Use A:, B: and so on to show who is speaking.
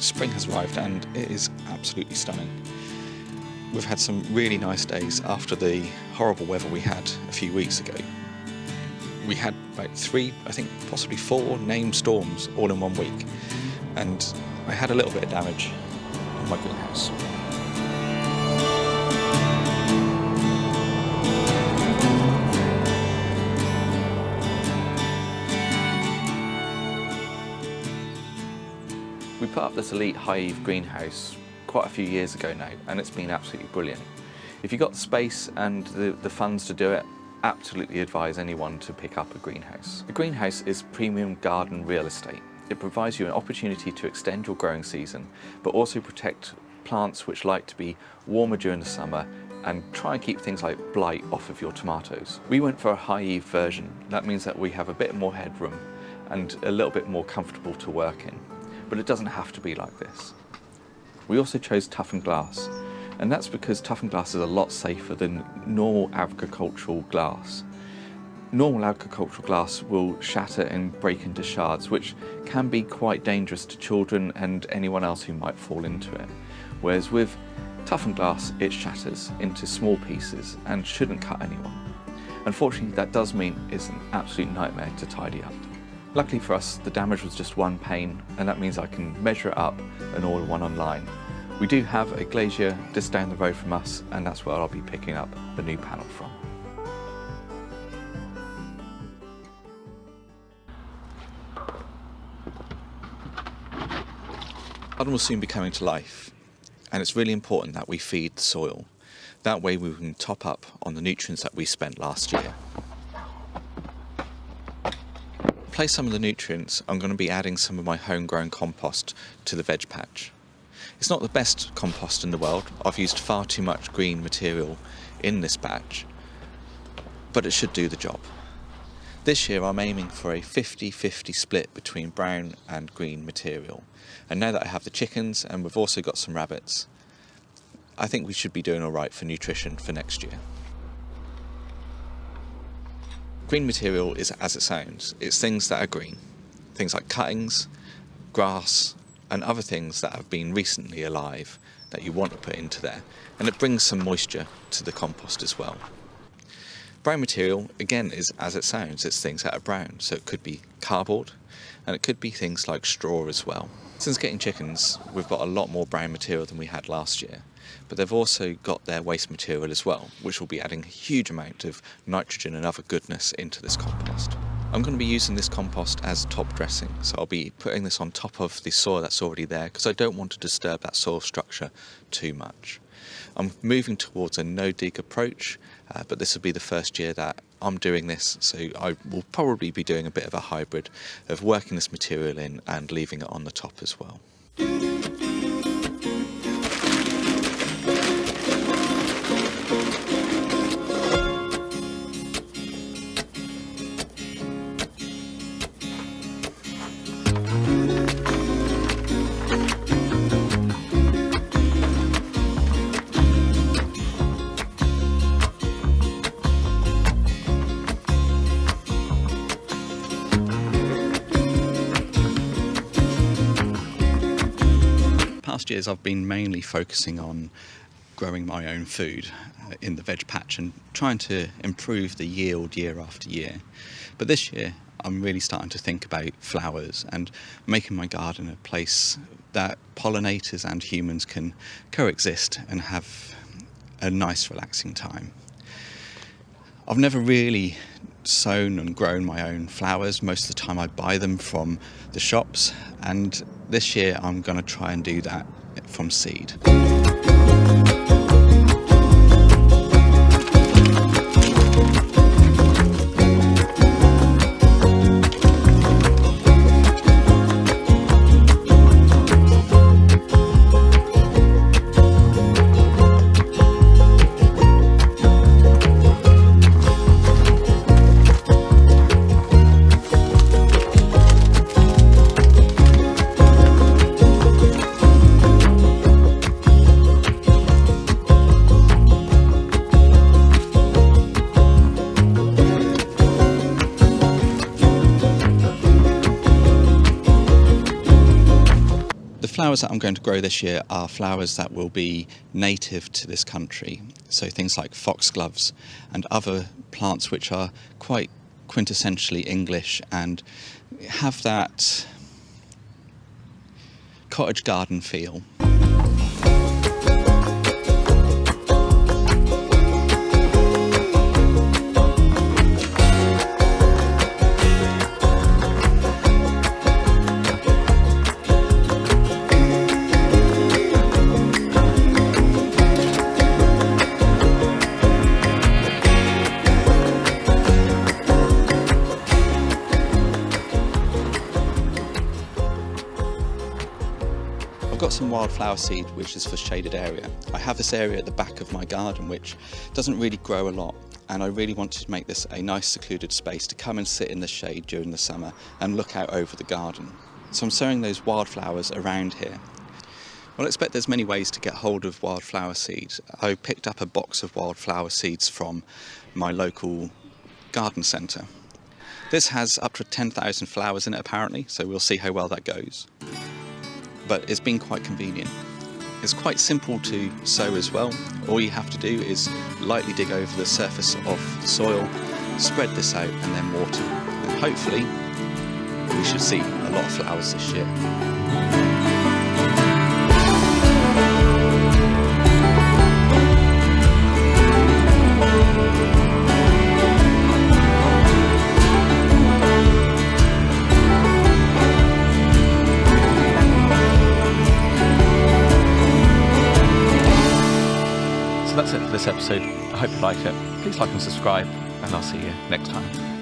A: Spring has arrived and it is absolutely stunning. We've had some really nice days after the horrible weather we had a few weeks ago. We had about 3, I think possibly 4 named storms all in 1 week, and I had a little bit of damage on my greenhouse. We put up this Elite Hive greenhouse quite a few years ago now, and it's been absolutely brilliant. If you've got the space and the funds to do it, absolutely advise anyone to pick up a greenhouse. A greenhouse is premium garden real estate. It provides you an opportunity to extend your growing season, but also protect plants which like to be warmer during the summer and try and keep things like blight off of your tomatoes. We went for a high-eave version. That means that we have a bit more headroom and a little bit more comfortable to work in, but it doesn't have to be like this. We also chose toughened glass, and that's because toughened glass is a lot safer than normal agricultural glass. Normal agricultural glass will shatter and break into shards, which can be quite dangerous to children and anyone else who might fall into it. Whereas with toughened glass, it shatters into small pieces and shouldn't cut anyone. Unfortunately, that does mean it's an absolute nightmare to tidy up. Luckily for us, the damage was just 1 pane, and that means I can measure it up and order one online. We do have a glazier just down the road from us, and that's where I'll be picking up the new panel from. Garden will soon be coming to life, and it's really important that we feed the soil. That way we can top up on the nutrients that we spent last year. To replace some of the nutrients, I'm going to be adding some of my homegrown compost to the veg patch. It's not the best compost in the world. I've used far too much green material in this batch, but it should do the job. This year I'm aiming for a 50-50 split between brown and green material. And now that I have the chickens and we've also got some rabbits, I think we should be doing all right for nutrition for next year. Green material is as it sounds. It's things that are green. Things like cuttings, grass, and other things that have been recently alive that you want to put into there. And it brings some moisture to the compost as well. Brown material, again, is as it sounds. It's things that are brown. So it could be cardboard, and it could be things like straw as well. Since getting chickens, we've got a lot more brown material than we had last year. But they've also got their waste material as well, which will be adding a huge amount of nitrogen and other goodness into this compost. I'm going to be using this compost as top dressing, so I'll be putting this on top of the soil that's already there because I don't want to disturb that soil structure too much. I'm moving towards a no-dig approach, but this will be the first year that I'm doing this, so I will probably be doing a bit of a hybrid of working this material in and leaving it on the top as well. Past years I've been mainly focusing on growing my own food in the veg patch and trying to improve the yield year after year. But this year I'm really starting to think about flowers and making my garden a place that pollinators and humans can coexist and have a nice relaxing time. I've never really sown and grown my own flowers. Most of the time I buy them from the shops, and this year I'm going to try and do that from seed.
B: flowers that I'm going to grow this year are flowers that will be native to this country. So things like foxgloves and other plants which are quite quintessentially English and have that cottage garden feel. I've got some wildflower seed which is for shaded area. I have this area at the back of my garden which doesn't really grow a lot, and I really wanted to make this a nice secluded space to come and sit in the shade during the summer and look out over the garden. So I'm sowing those wildflowers around here. Well, I expect there's many ways to get hold of wildflower seeds. I picked up a box of wildflower seeds from my local garden centre. This has up to 10,000 flowers in it apparently, so we'll see how well that goes. But it's been quite convenient. It's quite simple to sow as well. All you have to do is lightly dig over the surface of the soil, spread this out and then water. And hopefully we should see a lot of flowers this year.
A: So that's it for this episode. I hope you liked it. Please like and subscribe, and I'll see you next time.